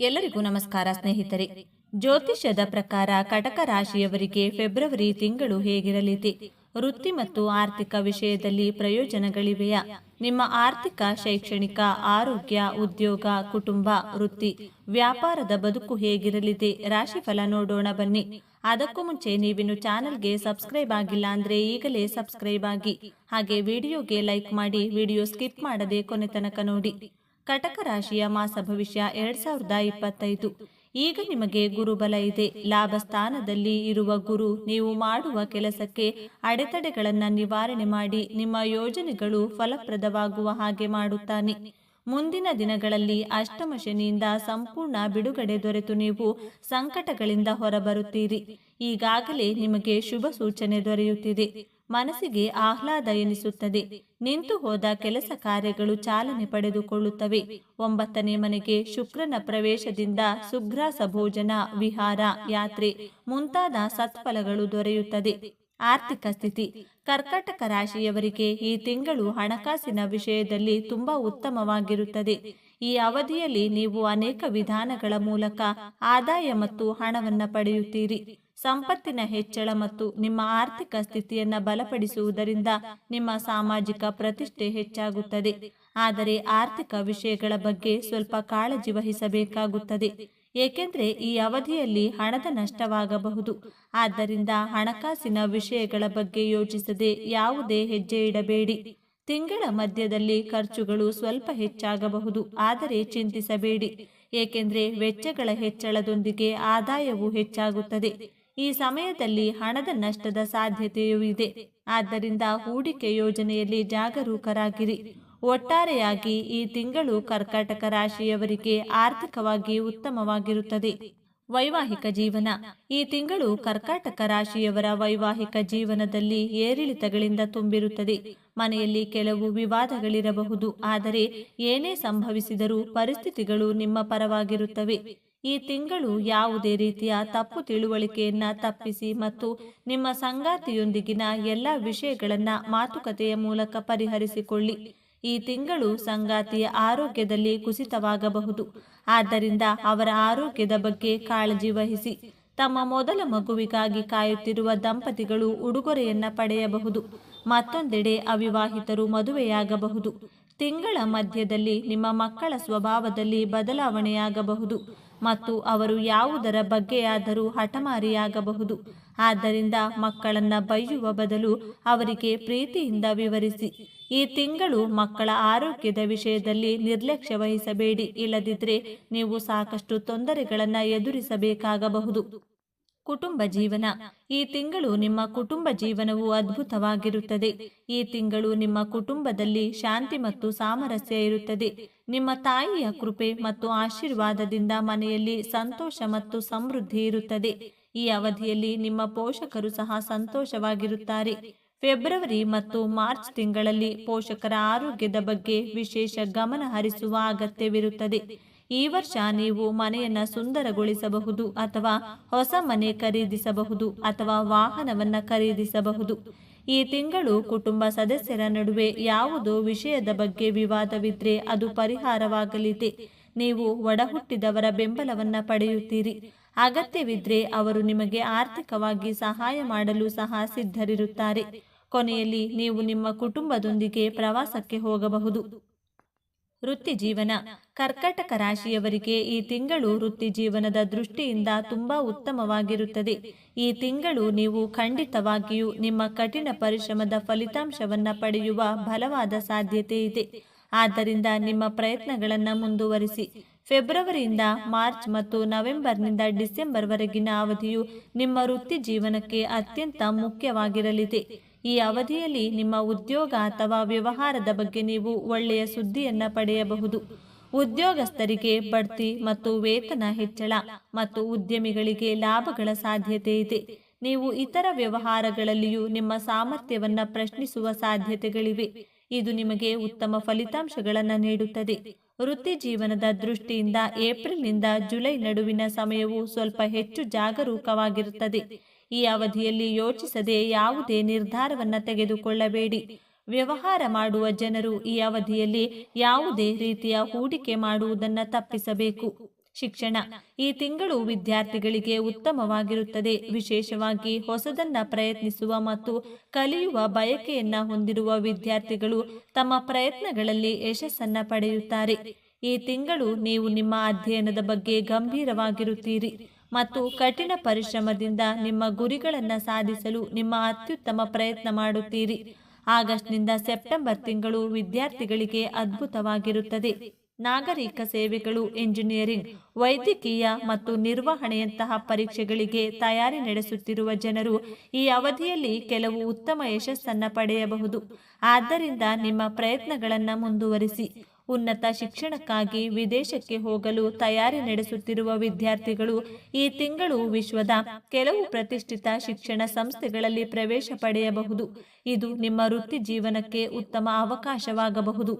ಎಲ್ಲರಿಗೂ ನಮಸ್ಕಾರ ಸ್ನೇಹಿತರೆ. ಜ್ಯೋತಿಷ್ಯದ ಪ್ರಕಾರ ಕಟಕ ರಾಶಿಯವರಿಗೆ ಫೆಬ್ರವರಿ ತಿಂಗಳು ಹೇಗಿರಲಿದೆ? ವೃತ್ತಿ ಮತ್ತು ಆರ್ಥಿಕ ವಿಷಯದಲ್ಲಿ ಪ್ರಯೋಜನಗಳಿವೆಯಾ? ನಿಮ್ಮ ಆರ್ಥಿಕ, ಶೈಕ್ಷಣಿಕ, ಆರೋಗ್ಯ, ಉದ್ಯೋಗ, ಕುಟುಂಬ, ವೃತ್ತಿ, ವ್ಯಾಪಾರದ ಬದುಕು ಹೇಗಿರಲಿದೆ? ರಾಶಿಫಲ ನೋಡೋಣ ಬನ್ನಿ. ಅದಕ್ಕೂ ಮುಂಚೆ ನೀವಿನ್ನು ಚಾನೆಲ್ಗೆ ಸಬ್ಸ್ಕ್ರೈಬ್ ಆಗಿಲ್ಲ ಅಂದ್ರೆ ಈಗಲೇ ಸಬ್ಸ್ಕ್ರೈಬ್ ಆಗಿ, ಹಾಗೆ ವಿಡಿಯೋಗೆ ಲೈಕ್ ಮಾಡಿ, ವಿಡಿಯೋ ಸ್ಕಿಪ್ ಮಾಡದೆ ಕೊನೆ ತನಕ ನೋಡಿ. ಕಟಕ ರಾಶಿಯ ಮಾಸ ಭವಿಷ್ಯ 2025. ಈಗ ನಿಮಗೆ ಗುರುಬಲ ಇದೆ. ಲಾಭ ಸ್ಥಾನದಲ್ಲಿ ಇರುವ ಗುರು ನೀವು ಮಾಡುವ ಕೆಲಸಕ್ಕೆ ಅಡೆತಡೆಗಳನ್ನು ನಿವಾರಣೆ ಮಾಡಿ ನಿಮ್ಮ ಯೋಜನೆಗಳು ಫಲಪ್ರದವಾಗುವ ಹಾಗೆ ಮಾಡುತ್ತಾನೆ. ಮುಂದಿನ ದಿನಗಳಲ್ಲಿ ಅಷ್ಟಮ ಶನಿಯಿಂದ ಸಂಪೂರ್ಣ ಬಿಡುಗಡೆ ದೊರೆತು ನೀವು ಸಂಕಟಗಳಿಂದ ಹೊರಬರುತ್ತೀರಿ. ಈಗಾಗಲೇ ನಿಮಗೆ ಶುಭ ಸೂಚನೆ ದೊರೆಯುತ್ತಿದೆ. ಮನಸ್ಸಿಗೆ ಆಹ್ಲಾದ ಎನಿಸುತ್ತದೆ. ನಿಂತು ಹೋದ ಕೆಲಸ ಕಾರ್ಯಗಳು ಚಾಲನೆ ಪಡೆದುಕೊಳ್ಳುತ್ತವೆ. 9ನೇ ಮನೆಗೆ ಶುಕ್ರನ ಪ್ರವೇಶದಿಂದ ಸುಗ್ರಾಸ ಭೋಜನ, ವಿಹಾರ, ಯಾತ್ರೆ ಮುಂತಾದ ಸತ್ಫಲಗಳು ದೊರೆಯುತ್ತದೆ. ಆರ್ಥಿಕ ಸ್ಥಿತಿ: ಕರ್ಕಾಟಕ ರಾಶಿಯವರಿಗೆ ಈ ತಿಂಗಳು ಹಣಕಾಸಿನ ವಿಷಯದಲ್ಲಿ ತುಂಬಾ ಉತ್ತಮವಾಗಿರುತ್ತದೆ. ಈ ಅವಧಿಯಲ್ಲಿ ನೀವು ಅನೇಕ ವಿಧಾನಗಳ ಮೂಲಕ ಆದಾಯ ಮತ್ತು ಹಣವನ್ನು ಪಡೆಯುತ್ತೀರಿ. ಸಂಪತ್ತಿನ ಹೆಚ್ಚಳ ಮತ್ತು ನಿಮ್ಮ ಆರ್ಥಿಕ ಸ್ಥಿತಿಯನ್ನು ಬಲಪಡಿಸುವುದರಿಂದ ನಿಮ್ಮ ಸಾಮಾಜಿಕ ಪ್ರತಿಷ್ಠೆ ಹೆಚ್ಚಾಗುತ್ತದೆ. ಆದರೆ ಆರ್ಥಿಕ ವಿಷಯಗಳ ಬಗ್ಗೆ ಸ್ವಲ್ಪ ಕಾಳಜಿ ವಹಿಸಬೇಕಾಗುತ್ತದೆ, ಏಕೆಂದರೆ ಈ ಅವಧಿಯಲ್ಲಿ ಹಣದ ನಷ್ಟವಾಗಬಹುದು. ಆದ್ದರಿಂದ ಹಣಕಾಸಿನ ವಿಷಯಗಳ ಬಗ್ಗೆ ಯೋಚಿಸದೆ ಯಾವುದೇ ಹೆಜ್ಜೆ ಇಡಬೇಡಿ. ತಿಂಗಳ ಮಧ್ಯದಲ್ಲಿ ಖರ್ಚುಗಳು ಸ್ವಲ್ಪ ಹೆಚ್ಚಾಗಬಹುದು, ಆದರೆ ಚಿಂತಿಸಬೇಡಿ, ಏಕೆಂದರೆ ವೆಚ್ಚಗಳ ಹೆಚ್ಚಳದೊಂದಿಗೆ ಆದಾಯವು ಹೆಚ್ಚಾಗುತ್ತದೆ. ಈ ಸಮಯದಲ್ಲಿ ಹಣದ ನಷ್ಟದ ಸಾಧ್ಯತೆಯೂ ಇದೆ. ಆದ್ದರಿಂದ ಹೂಡಿಕೆ ಯೋಜನೆಯಲ್ಲಿ ಜಾಗರೂಕರಾಗಿರಿ. ಒಟ್ಟಾರೆಯಾಗಿ ಈ ತಿಂಗಳು ಕರ್ಕಾಟಕ ರಾಶಿಯವರಿಗೆ ಆರ್ಥಿಕವಾಗಿ ಉತ್ತಮವಾಗಿರುತ್ತದೆ. ವೈವಾಹಿಕ ಜೀವನ: ಈ ತಿಂಗಳು ಕರ್ಕಾಟಕ ರಾಶಿಯವರ ವೈವಾಹಿಕ ಜೀವನದಲ್ಲಿ ಏರಿಳಿತಗಳಿಂದ ತುಂಬಿರುತ್ತದೆ. ಮನೆಯಲ್ಲಿ ಕೆಲವು ವಿವಾದಗಳಿರಬಹುದು, ಆದರೆ ಏನೇ ಸಂಭವಿಸಿದರೂ ಪರಿಸ್ಥಿತಿಗಳು ನಿಮ್ಮ ಪರವಾಗಿರುತ್ತವೆ. ಈ ತಿಂಗಳು ಯಾವುದೇ ರೀತಿಯ ತಪ್ಪು ತಿಳುವಳಿಕೆಯನ್ನ ತಪ್ಪಿಸಿ ಮತ್ತು ನಿಮ್ಮ ಸಂಗಾತಿಯೊಂದಿಗಿನ ಎಲ್ಲ ವಿಷಯಗಳನ್ನ ಮಾತುಕತೆಯ ಮೂಲಕ ಪರಿಹರಿಸಿಕೊಳ್ಳಿ. ಈ ತಿಂಗಳು ಸಂಗಾತಿಯ ಆರೋಗ್ಯದಲ್ಲಿ ಕುಸಿತವಾಗಬಹುದು, ಆದ್ದರಿಂದ ಅವರ ಆರೋಗ್ಯದ ಬಗ್ಗೆ ಕಾಳಜಿ ವಹಿಸಿ. ತಮ್ಮ ಮೊದಲ ಮಗುವಿಗಾಗಿ ಕಾಯುತ್ತಿರುವ ದಂಪತಿಗಳು ಉಡುಗೊರೆಯನ್ನ ಪಡೆಯಬಹುದು. ಮತ್ತೊಂದೆಡೆ ಅವಿವಾಹಿತರು ಮದುವೆಯಾಗಬಹುದು. ತಿಂಗಳ ಮಧ್ಯದಲ್ಲಿ ನಿಮ್ಮ ಮಕ್ಕಳ ಸ್ವಭಾವದಲ್ಲಿ ಬದಲಾವಣೆಯಾಗಬಹುದು ಮತ್ತು ಅವರು ಯಾವುದರ ಬಗ್ಗೆಯಾದರೂ ಹಠಮಾರಿಯಾಗಬಹುದು. ಆದ್ದರಿಂದ ಮಕ್ಕಳನ್ನ ಬೈಯುವ ಬದಲು ಅವರಿಗೆ ಪ್ರೀತಿಯಿಂದ ವಿವರಿಸಿ. ಈ ತಿಂಗಳು ಮಕ್ಕಳ ಆರೋಗ್ಯದ ವಿಷಯದಲ್ಲಿ ನಿರ್ಲಕ್ಷ್ಯ ವಹಿಸಬೇಡಿ, ಇಲ್ಲದಿದ್ದರೆ ನೀವು ಸಾಕಷ್ಟು ತೊಂದರೆಗಳನ್ನು ಎದುರಿಸಬೇಕಾಗಬಹುದು. ಕುಟುಂಬ ಜೀವನ: ಈ ತಿಂಗಳು ನಿಮ್ಮ ಕುಟುಂಬ ಜೀವನವು ಅದ್ಭುತವಾಗಿರುತ್ತದೆ. ಈ ತಿಂಗಳು ನಿಮ್ಮ ಕುಟುಂಬದಲ್ಲಿ ಶಾಂತಿ ಮತ್ತು ಸಾಮರಸ್ಯ ಇರುತ್ತದೆ. ನಿಮ್ಮ ತಾಯಿಯ ಕೃಪೆ ಮತ್ತು ಆಶೀರ್ವಾದದಿಂದ ಮನೆಯಲ್ಲಿ ಸಂತೋಷ ಮತ್ತು ಸಮೃದ್ಧಿ ಇರುತ್ತದೆ. ಈ ಅವಧಿಯಲ್ಲಿ ನಿಮ್ಮ ಪೋಷಕರು ಸಹ ಸಂತೋಷವಾಗಿರುತ್ತಾರೆ. ಫೆಬ್ರವರಿ ಮತ್ತು ಮಾರ್ಚ್ ತಿಂಗಳಲ್ಲಿ ಪೋಷಕರ ಆರೋಗ್ಯದ ಬಗ್ಗೆ ವಿಶೇಷ ಗಮನ ಹರಿಸುವ ಅಗತ್ಯವಿರುತ್ತದೆ. ಈ ವರ್ಷ ನೀವು ಮನೆಯನ್ನು ಸುಂದರಗೊಳಿಸಬಹುದು ಅಥವಾ ಹೊಸ ಮನೆ ಖರೀದಿಸಬಹುದು ಅಥವಾ ವಾಹನವನ್ನು ಖರೀದಿಸಬಹುದು. ಈ ತಿಂಗಳು ಕುಟುಂಬ ಸದಸ್ಯರ ನಡುವೆ ಯಾವುದೋ ವಿಷಯದ ಬಗ್ಗೆ ವಿವಾದವಿದ್ರೆ ಅದು ಪರಿಹಾರವಾಗಲಿದೆ. ನೀವು ಒಡಹುಟ್ಟಿದವರ ಬೆಂಬಲವನ್ನು ಪಡೆಯುತ್ತೀರಿ. ಅಗತ್ಯವಿದ್ರೆ ಅವರು ನಿಮಗೆ ಆರ್ಥಿಕವಾಗಿ ಸಹಾಯ ಮಾಡಲು ಸಹ ಸಿದ್ಧರಿರುತ್ತಾರೆ. ಕೊನೆಯಲ್ಲಿ ನೀವು ನಿಮ್ಮ ಕುಟುಂಬದೊಂದಿಗೆ ಪ್ರವಾಸಕ್ಕೆ ಹೋಗಬಹುದು. ವೃತ್ತಿ ಜೀವನ: ಕರ್ಕಾಟಕ ರಾಶಿಯವರಿಗೆ ಈ ತಿಂಗಳು ವೃತ್ತಿ ಜೀವನದ ದೃಷ್ಟಿಯಿಂದ ತುಂಬಾ ಉತ್ತಮವಾಗಿರುತ್ತದೆ. ಈ ತಿಂಗಳು ನೀವು ಖಂಡಿತವಾಗಿಯೂ ನಿಮ್ಮ ಕಠಿಣ ಪರಿಶ್ರಮದ ಫಲಿತಾಂಶವನ್ನು ಪಡೆಯುವ ಬಲವಾದ ಸಾಧ್ಯತೆ ಇದೆ. ಆದ್ದರಿಂದ ನಿಮ್ಮ ಪ್ರಯತ್ನಗಳನ್ನು ಮುಂದುವರಿಸಿ. ಫೆಬ್ರವರಿಯಿಂದ ಮಾರ್ಚ್ ಮತ್ತು ನವೆಂಬರ್ನಿಂದ ಡಿಸೆಂಬರ್ ವರೆಗಿನ ಅವಧಿಯು ನಿಮ್ಮ ವೃತ್ತಿ ಜೀವನಕ್ಕೆ ಅತ್ಯಂತ ಮುಖ್ಯವಾಗಿರಲಿದೆ. ಈ ಅವಧಿಯಲ್ಲಿ ನಿಮ್ಮ ಉದ್ಯೋಗ ಅಥವಾ ವ್ಯವಹಾರದ ಬಗ್ಗೆ ನೀವು ಒಳ್ಳೆಯ ಸುದ್ದಿಯನ್ನ ಪಡೆಯಬಹುದು. ಉದ್ಯೋಗಸ್ಥರಿಗೆ ಬಡ್ತಿ ಮತ್ತು ವೇತನ ಹೆಚ್ಚಳ ಮತ್ತು ಉದ್ಯಮಿಗಳಿಗೆ ಲಾಭಗಳ ಸಾಧ್ಯತೆ ಇದೆ. ನೀವು ಇತರ ವ್ಯವಹಾರಗಳಲ್ಲಿಯೂ ನಿಮ್ಮ ಸಾಮರ್ಥ್ಯವನ್ನ ಪ್ರಶ್ನಿಸುವ ಸಾಧ್ಯತೆಗಳಿವೆ. ಇದು ನಿಮಗೆ ಉತ್ತಮ ಫಲಿತಾಂಶಗಳನ್ನು ನೀಡುತ್ತದೆ. ವೃತ್ತಿ ಜೀವನದ ದೃಷ್ಟಿಯಿಂದ ಏಪ್ರಿಲ್ನಿಂದ ಜುಲೈ ನಡುವಿನ ಸಮಯವು ಸ್ವಲ್ಪ ಹೆಚ್ಚು ಜಾಗರೂಕವಾಗಿರುತ್ತದೆ. ಈ ಅವಧಿಯಲ್ಲಿ ಯೋಚಿಸದೆ ಯಾವುದೇ ನಿರ್ಧಾರವನ್ನು ತೆಗೆದುಕೊಳ್ಳಬೇಡಿ. ವ್ಯವಹಾರ ಮಾಡುವ ಜನರು ಈ ಅವಧಿಯಲ್ಲಿ ಯಾವುದೇ ರೀತಿಯ ಹೂಡಿಕೆ ಮಾಡುವುದನ್ನು ತಪ್ಪಿಸಬೇಕು. ಶಿಕ್ಷಣ ಈ ತಿಂಗಳು ವಿದ್ಯಾರ್ಥಿಗಳಿಗೆ ಉತ್ತಮವಾಗಿರುತ್ತದೆ. ವಿಶೇಷವಾಗಿ ಹೊಸದನ್ನ ಪ್ರಯತ್ನಿಸುವ ಮತ್ತು ಕಲಿಯುವ ಬಯಕೆಯನ್ನ ಹೊಂದಿರುವ ವಿದ್ಯಾರ್ಥಿಗಳು ತಮ್ಮ ಪ್ರಯತ್ನಗಳಲ್ಲಿ ಯಶಸ್ಸನ್ನ ಪಡೆಯುತ್ತಾರೆ. ಈ ತಿಂಗಳು ನೀವು ನಿಮ್ಮ ಅಧ್ಯಯನದ ಬಗ್ಗೆ ಗಂಭೀರವಾಗಿರುತ್ತೀರಿ ಮತ್ತು ಕಠಿಣ ಪರಿಶ್ರಮದಿಂದ ನಿಮ್ಮ ಗುರಿಗಳನ್ನು ಸಾಧಿಸಲು ನಿಮ್ಮ ಅತ್ಯುತ್ತಮ ಪ್ರಯತ್ನ ಮಾಡುತ್ತೀರಿ. ಆಗಸ್ಟ್ನಿಂದ ಸೆಪ್ಟೆಂಬರ್ ತಿಂಗಳು ವಿದ್ಯಾರ್ಥಿಗಳಿಗೆ ಅದ್ಭುತವಾಗಿರುತ್ತದೆ. ನಾಗರಿಕ ಸೇವೆಗಳು, ಎಂಜಿನಿಯರಿಂಗ್, ವೈದ್ಯಕೀಯ ಮತ್ತು ನಿರ್ವಹಣೆಯಂತಹ ಪರೀಕ್ಷೆಗಳಿಗೆ ತಯಾರಿ ನಡೆಸುತ್ತಿರುವ ಜನರು ಈ ಅವಧಿಯಲ್ಲಿ ಕೆಲವು ಉತ್ತಮ ಯಶಸ್ಸನ್ನು ಪಡೆಯಬಹುದು. ಆದ್ದರಿಂದ ನಿಮ್ಮ ಪ್ರಯತ್ನಗಳನ್ನು ಮುಂದುವರಿಸಿ. ಉನ್ನತ ಶಿಕ್ಷಣಕ್ಕಾಗಿ ವಿದೇಶಕ್ಕೆ ಹೋಗಲು ತಯಾರಿ ನಡೆಸುತ್ತಿರುವ ವಿದ್ಯಾರ್ಥಿಗಳು ಈ ತಿಂಗಳು ವಿಶ್ವದ ಕೆಲವು ಪ್ರತಿಷ್ಠಿತ ಶಿಕ್ಷಣ ಸಂಸ್ಥೆಗಳಲ್ಲಿ ಪ್ರವೇಶ ಪಡೆಯಬಹುದು. ಇದು ನಿಮ್ಮ ವೃತ್ತಿ ಜೀವನಕ್ಕೆ ಉತ್ತಮ ಅವಕಾಶವಾಗಬಹುದು.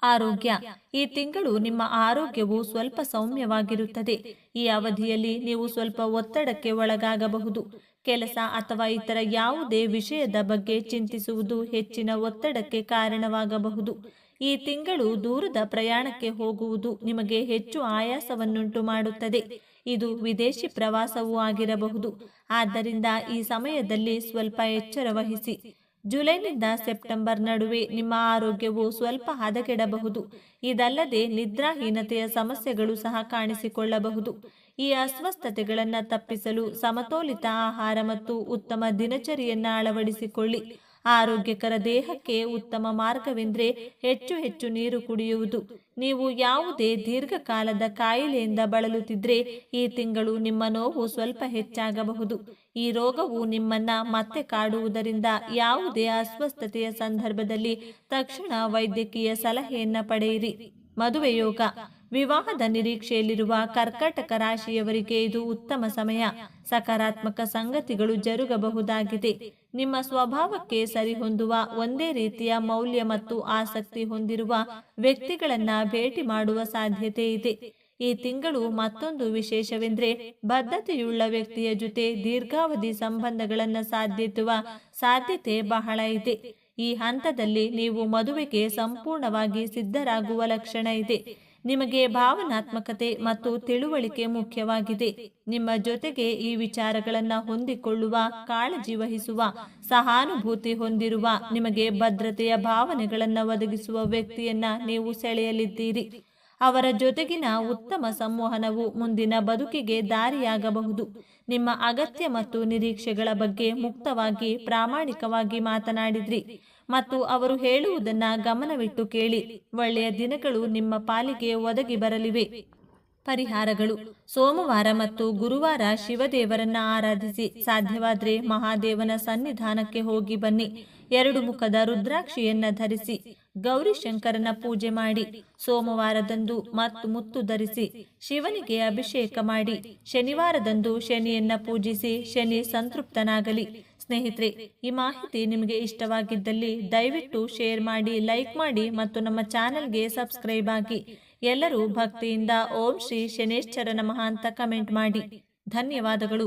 ಆರೋಗ್ಯ ಈ ತಿಂಗಳು ನಿಮ್ಮ ಆರೋಗ್ಯವು ಸ್ವಲ್ಪ ಸೌಮ್ಯವಾಗಿರುತ್ತದೆ. ಈ ಅವಧಿಯಲ್ಲಿ ನೀವು ಸ್ವಲ್ಪ ಒತ್ತಡಕ್ಕೆ ಒಳಗಾಗಬಹುದು. ಕೆಲಸ ಅಥವಾ ಇತರ ಯಾವುದೇ ವಿಷಯದ ಬಗ್ಗೆ ಚಿಂತಿಸುವುದು ಹೆಚ್ಚಿನ ಒತ್ತಡಕ್ಕೆ ಕಾರಣವಾಗಬಹುದು. ಈ ತಿಂಗಳು ದೂರದ ಪ್ರಯಾಣಕ್ಕೆ ಹೋಗುವುದು ನಿಮಗೆ ಹೆಚ್ಚು ಆಯಾಸವನ್ನುಂಟು ಮಾಡುತ್ತದೆ. ಇದು ವಿದೇಶಿ ಪ್ರವಾಸವೂ ಆಗಿರಬಹುದು. ಆದ್ದರಿಂದ ಈ ಸಮಯದಲ್ಲಿ ಸ್ವಲ್ಪ ಎಚ್ಚರ ವಹಿಸಿ. ಜುಲೈನಿಂದ ಸೆಪ್ಟೆಂಬರ್ ನಡುವೆ ನಿಮ್ಮ ಆರೋಗ್ಯವು ಸ್ವಲ್ಪ ಹದಗೆಡಬಹುದು. ಇದಲ್ಲದೆ ನಿದ್ರಾಹೀನತೆಯ ಸಮಸ್ಯೆಗಳು ಸಹ ಕಾಣಿಸಿಕೊಳ್ಳಬಹುದು. ಈ ಅಸ್ವಸ್ಥತೆಗಳನ್ನು ತಪ್ಪಿಸಲು ಸಮತೋಲಿತ ಆಹಾರ ಮತ್ತು ಉತ್ತಮ ದಿನಚರಿಯನ್ನು ಅಳವಡಿಸಿಕೊಳ್ಳಿ. ಆರೋಗ್ಯಕರ ದೇಹಕ್ಕೆ ಉತ್ತಮ ಮಾರ್ಗವೆಂದರೆ ಹೆಚ್ಚು ಹೆಚ್ಚು ನೀರು ಕುಡಿಯುವುದು. ನೀವು ಯಾವುದೇ ದೀರ್ಘಕಾಲದ ಕಾಯಿಲೆಯಿಂದ ಬಳಲುತ್ತಿದ್ದರೆ ಈ ತಿಂಗಳು ನಿಮ್ಮ ನೋವು ಸ್ವಲ್ಪ ಹೆಚ್ಚಾಗಬಹುದು. ಈ ರೋಗವು ನಿಮ್ಮನ್ನ ಮತ್ತೆ ಕಾಡುವುದರಿಂದ ಯಾವುದೇ ಅಸ್ವಸ್ಥತೆಯ ಸಂದರ್ಭದಲ್ಲಿ ತಕ್ಷಣ ವೈದ್ಯಕೀಯ ಸಲಹೆಯನ್ನ ಪಡೆಯಿರಿ. ಮದುವೆ ಯೋಗ ವಿವಾಹದ ನಿರೀಕ್ಷೆಯಲ್ಲಿರುವ ಕರ್ಕಾಟಕ ರಾಶಿಯವರಿಗೆ ಇದು ಉತ್ತಮ ಸಮಯ. ಸಕಾರಾತ್ಮಕ ಸಂಗತಿಗಳು ಜರುಗಬಹುದಾಗಿದೆ. ನಿಮ್ಮ ಸ್ವಭಾವಕ್ಕೆ ಸರಿಹೊಂದುವ ಒಂದೇ ರೀತಿಯ ಮೌಲ್ಯ ಮತ್ತು ಆಸಕ್ತಿ ಹೊಂದಿರುವ ವ್ಯಕ್ತಿಗಳನ್ನ ಭೇಟಿ ಮಾಡುವ ಸಾಧ್ಯತೆ ಇದೆ. ಈ ತಿಂಗಳು ಮತ್ತೊಂದು ವಿಶೇಷವೆಂದರೆ ಬದ್ಧತೆಯುಳ್ಳ ವ್ಯಕ್ತಿಯ ಜೊತೆ ದೀರ್ಘಾವಧಿ ಸಂಬಂಧಗಳನ್ನು ಸಾಧಿಸುವ ಸಾಧ್ಯತೆ ಬಹಳ ಇದೆ. ಈ ಹಂತದಲ್ಲಿ ನೀವು ಮದುವೆಗೆ ಸಂಪೂರ್ಣವಾಗಿ ಸಿದ್ಧರಾಗುವ ಲಕ್ಷಣ ಇದೆ. ನಿಮಗೆ ಭಾವನಾತ್ಮಕತೆ ಮತ್ತು ತಿಳುವಳಿಕೆ ಮುಖ್ಯವಾಗಿದೆ. ನಿಮ್ಮ ಜೊತೆಗೆ ಈ ವಿಚಾರಗಳನ್ನು ಹೊಂದಿಕೊಳ್ಳುವ, ಕಾಳಜಿ ವಹಿಸುವ, ಸಹಾನುಭೂತಿ ಹೊಂದಿರುವ, ನಿಮಗೆ ಭದ್ರತೆಯ ಭಾವನೆಗಳನ್ನು ಒದಗಿಸುವ ವ್ಯಕ್ತಿಯನ್ನ ನೀವು ಸೆಳೆಯಲಿದ್ದೀರಿ. ಅವರ ಜೊತೆಗಿನ ಉತ್ತಮ ಸಂವಹನವು ಮುಂದಿನ ಬದುಕಿಗೆ ದಾರಿಯಾಗಬಹುದು. ನಿಮ್ಮ ಅಗತ್ಯ ಮತ್ತು ನಿರೀಕ್ಷೆಗಳ ಬಗ್ಗೆ ಮುಕ್ತವಾಗಿ, ಪ್ರಾಮಾಣಿಕವಾಗಿ ಮಾತನಾಡಿದ್ರಿ ಮತ್ತು ಅವರು ಹೇಳುವುದನ್ನು ಗಮನವಿಟ್ಟು ಕೇಳಿ. ಒಳ್ಳೆಯ ದಿನಗಳು ನಿಮ್ಮ ಪಾಲಿಗೆ ಒದಗಿ ಬರಲಿವೆ. ಪರಿಹಾರಗಳು: ಸೋಮವಾರ ಮತ್ತು ಗುರುವಾರ ಶಿವದೇವರನ್ನ ಆರಾಧಿಸಿ. ಸಾಧ್ಯವಾದರೆ ಮಹಾದೇವನ ಸನ್ನಿಧಾನಕ್ಕೆ ಹೋಗಿ ಬನ್ನಿ. 2 ಮುಖದ ರುದ್ರಾಕ್ಷಿಯನ್ನ ಧರಿಸಿ. ಗೌರಿಶಂಕರನ ಪೂಜೆ ಮಾಡಿ. ಸೋಮವಾರದಂದು ಮುತ್ತು ಧರಿಸಿ ಶಿವನಿಗೆ ಅಭಿಷೇಕ ಮಾಡಿ. ಶನಿವಾರದಂದು ಶನಿಯನ್ನ ಪೂಜಿಸಿ. ಶನಿ ಸಂತೃಪ್ತನಾಗಲಿ. ಸ್ನೇಹಿತರೆ, ಈ ಮಾಹಿತಿ ನಿಮಗೆ ಇಷ್ಟವಾಗಿದ್ದಲ್ಲಿ ದಯವಿಟ್ಟು ಶೇರ್ ಮಾಡಿ, ಲೈಕ್ ಮಾಡಿ ಮತ್ತು ನಮ್ಮ ಚಾನೆಲ್ಗೆ ಸಬ್ಸ್ಕ್ರೈಬ್ ಆಗಿ. ಎಲ್ಲರೂ ಭಕ್ತಿಯಿಂದ ಓಂ ಶ್ರೀ ಶನೇಶ್ವರ ನಮಃ ಅಂತ ಕಮೆಂಟ್ ಮಾಡಿ. ಧನ್ಯವಾದಗಳು.